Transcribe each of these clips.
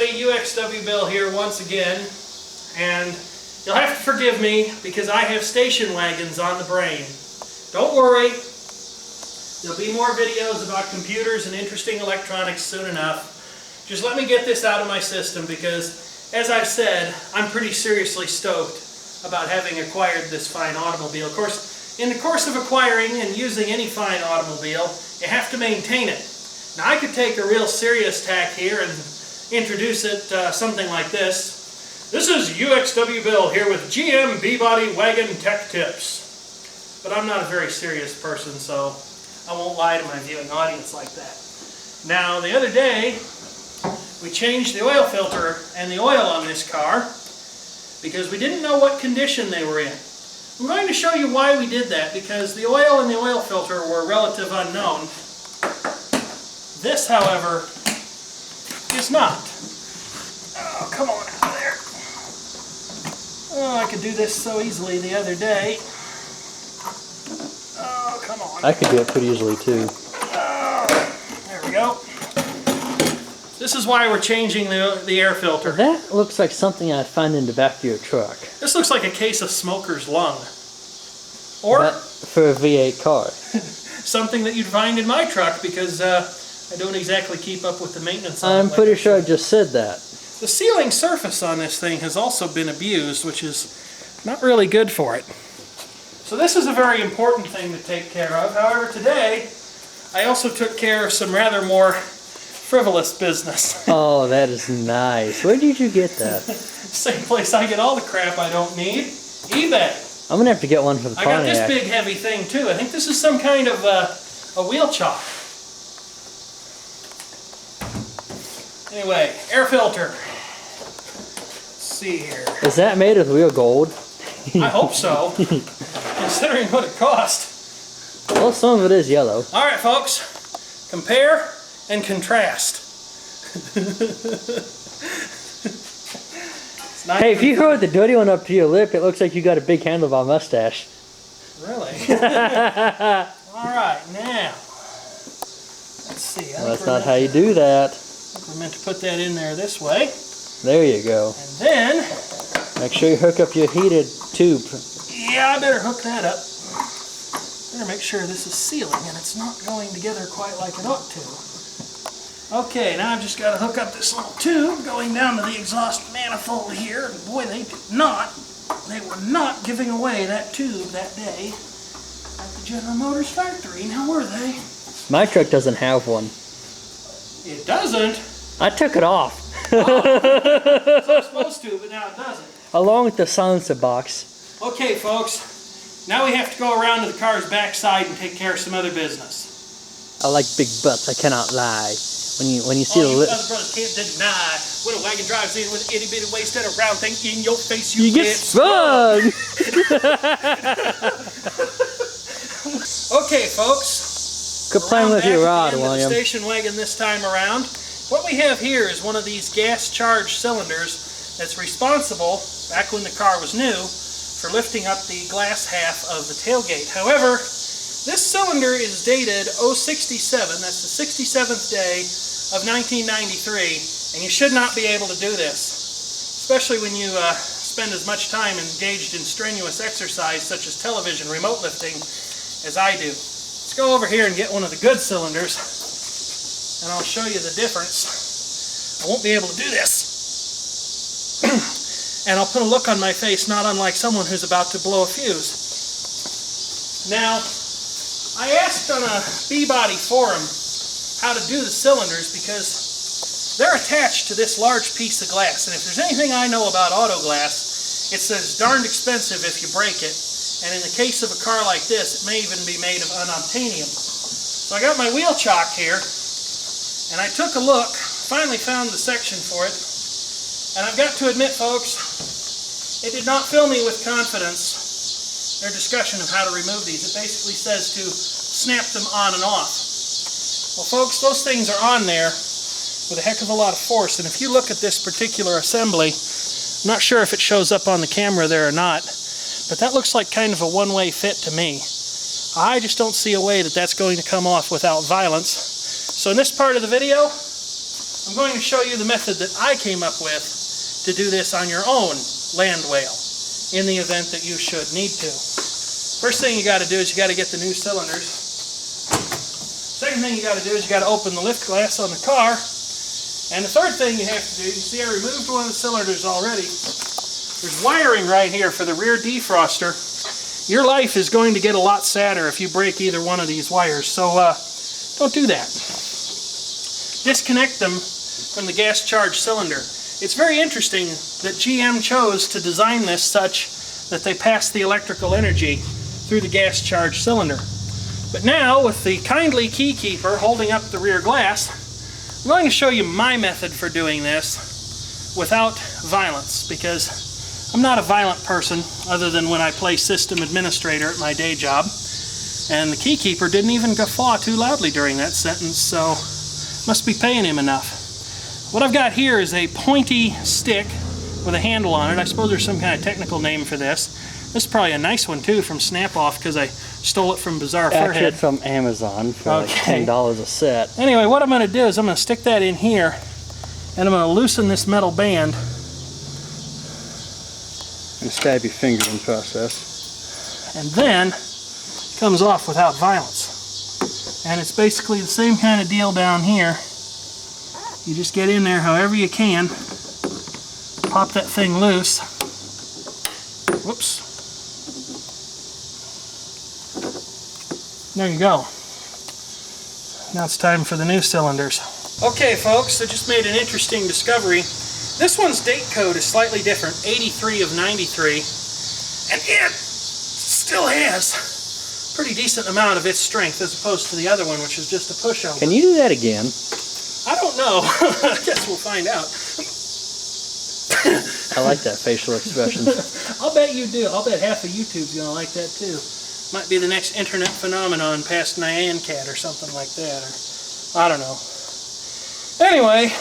everybody, UXWBill here once again, and you'll have to forgive me because I have station wagons on the brain. Don't worry, there'll be more videos about computers and interesting electronics soon enough. Just let me get this out of my system because, as I've said, I'm pretty seriously stoked about having acquired this fine automobile. Of course, in the course of acquiring and using any fine automobile, you have to maintain it. Now I could take a real serious tack here and introduce it something like this. This is UXWBill here with GM B-Body Wagon Tech Tips. But I'm not a very serious person, so I won't lie to my viewing audience like that. Now the other day, we changed the oil filter and the oil on this car because we didn't know what condition they were in. I'm going to show you why we did that, because the oil and the oil filter were relative unknown. This, however, is not. Oh, come on out of there. Oh, I could do this so easily the other day. Oh, come on. I could do it pretty easily too. Oh, there we go. This is why we're changing the air filter. That looks like something I'd find in the back of your truck. This looks like a case of smoker's lung. Or but for a V8 car. Something that you'd find in my truck, because I don't exactly keep up with the maintenance on it. I'm pretty sure I just said that. The sealing surface on this thing has also been abused, which is not really good for it. So this is a very important thing to take care of. However, today I also took care of some rather more frivolous business. Oh, that is nice. Where did you get that? Same place I get all the crap I don't need. eBay. I'm going to have to get one for the Pontiac. I got this big heavy thing too. I think this is some kind of a wheel chock. Anyway, air filter. Let's see here. Is that made of real gold? I hope so, considering what it cost. Well, some of it is yellow. Alright folks, compare and contrast. Hey, if you hold the dirty one up to your lip, it looks like you got a big handlebar mustache. Really? Alright, now, let's see. Well, that's not how you do that. I think we're meant to put that in there this way. There you go. And then, make sure you hook up your heated tube. Yeah, I better hook that up. Better make sure this is sealing and it's not going together quite like it ought to. Okay, now I've just got to hook up this little tube going down to the exhaust manifold here. And boy, they were not giving away that tube that day at the General Motors factory. Now were they? My truck doesn't have one. It doesn't? I took it off. Oh, it's not supposed to, but now it doesn't. Along with the silencer box. Okay, folks. Now we have to go around to the car's backside and take care of some other business. I like big butts, I cannot lie. When you see the other brothers can't deny when a wagon drives in with an itty bitty waist and a round thing in your face, you get sprung. Okay, folks. Quit playing with your rod, William. The station wagon this time around. What we have here is one of these gas-charged cylinders that's responsible, back when the car was new, for lifting up the glass half of the tailgate. However, this cylinder is dated 067, that's the 67th day of 1993, and you should not be able to do this, especially when you spend as much time engaged in strenuous exercise such as television remote lifting as I do. Let's go over here and get one of the good cylinders, and I'll show you the difference. I won't be able to do this. And I'll put a look on my face not unlike someone who's about to blow a fuse. Now, I asked on a B-Body forum how to do the cylinders because they're attached to this large piece of glass, and if there's anything I know about auto glass, it's that it's darned expensive if you break it, and in the case of a car like this, it may even be made of unobtainium. So I got my wheel chock here, and I took a look, finally found the section for it, and I've got to admit, folks, it did not fill me with confidence, their discussion of how to remove these. It basically says to snap them on and off. Well, folks, those things are on there with a heck of a lot of force, and if you look at this particular assembly, I'm not sure if it shows up on the camera there or not, but that looks like kind of a one-way fit to me. I just don't see a way that that's going to come off without violence. So in this part of the video, I'm going to show you the method that I came up with to do this on your own land whale, in the event that you should need to. First thing you got to do is you got to get the new cylinders. Second thing you got to do is you got to open the lift glass on the car. And the third thing you have to do, you see I removed one of the cylinders already. There's wiring right here for the rear defroster. Your life is going to get a lot sadder if you break either one of these wires, so don't do that. Disconnect them from the gas-charged cylinder. It's very interesting that GM chose to design this such that they pass the electrical energy through the gas-charged cylinder. But now, with the kindly Keykeeper holding up the rear glass, I'm going to show you my method for doing this without violence, because I'm not a violent person other than when I play system administrator at my day job. And the Keykeeper didn't even guffaw too loudly during that sentence, so must be paying him enough. What I've got here is a pointy stick with a handle on it. I suppose there's some kind of technical name for this. This is probably a nice one too from Snap-off because I stole it from Bizarre Furhead. Actually, it's from Amazon for like $10 a set. Anyway, what I'm going to do is I'm going to stick that in here and I'm going to loosen this metal band. And stab your finger in process. And then it comes off without violence. And it's basically the same kind of deal down here. You just get in there however you can, pop that thing loose. Whoops. There you go. Now it's time for the new cylinders. Okay folks, I just made an interesting discovery. This one's date code is slightly different, 83 of 93, and it still has a pretty decent amount of its strength as opposed to the other one, which is just a pushover. Can you do that again? I don't know. I guess we'll find out. I like that facial expression. I'll bet you do. I'll bet half of YouTube's going to like that too. Might be the next internet phenomenon past Nyan Cat or something like that. Or I don't know. Anyway,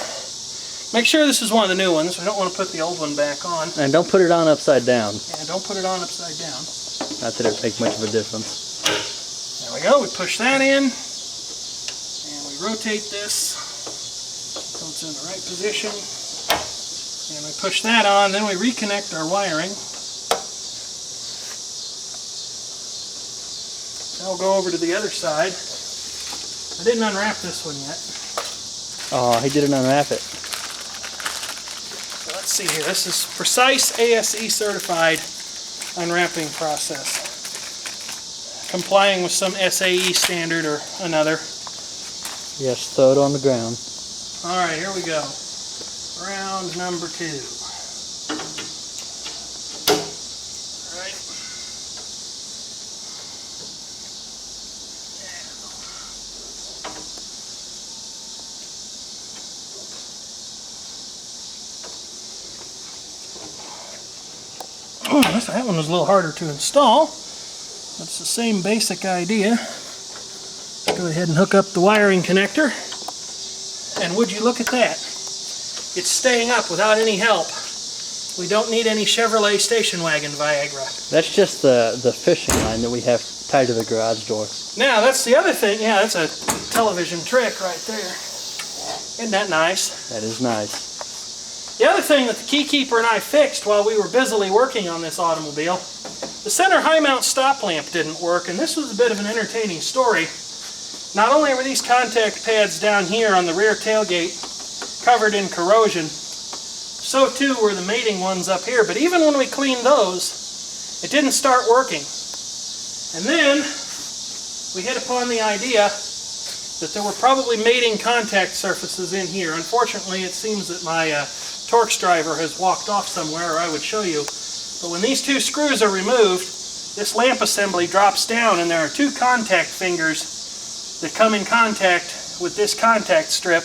make sure this is one of the new ones. I don't want to put the old one back on. And don't put it on upside down. And don't put it on upside down. Not that it'd make much of a difference. There we go. We push that in. And we rotate this. So it's in the right position. And we push that on, then we reconnect our wiring. Now we'll go over to the other side. I didn't unwrap this one yet. Oh, he didn't unwrap it. So let's see here. This is precise ASE certified unwrapping process. Complying with some SAE standard or another. Yes, throw it on the ground. Alright, here we go. Round number 2. Alright. Oh, that one was a little harder to install. That's the same basic idea. Go ahead and hook up the wiring connector. And would you look at that? It's staying up without any help. We don't need any Chevrolet station wagon Viagra. That's just the fishing line that we have tied to the garage door. Now, that's the other thing. Yeah, that's a television trick right there. Isn't that nice? That is nice. The other thing that the Keykeeper and I fixed while we were busily working on this automobile, the center high mount stop lamp didn't work, and this was a bit of an entertaining story. Not only were these contact pads down here on the rear tailgate covered in corrosion, so too were the mating ones up here, but even when we cleaned those, it didn't start working. And then we hit upon the idea that there were probably mating contact surfaces in here. Unfortunately, it seems that my Torx driver has walked off somewhere, or I would show you. But when these two screws are removed, this lamp assembly drops down, and there are two contact fingers that come in contact with this contact strip.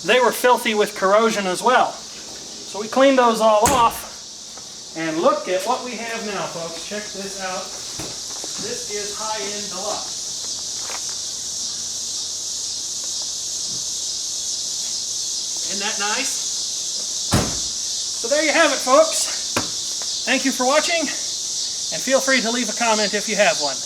They were filthy with corrosion as well. So we cleaned those all off, and look at what we have now, folks. Check this out. This is high-end deluxe. Isn't that nice? So there you have it, folks. Thank you for watching, and feel free to leave a comment if you have one.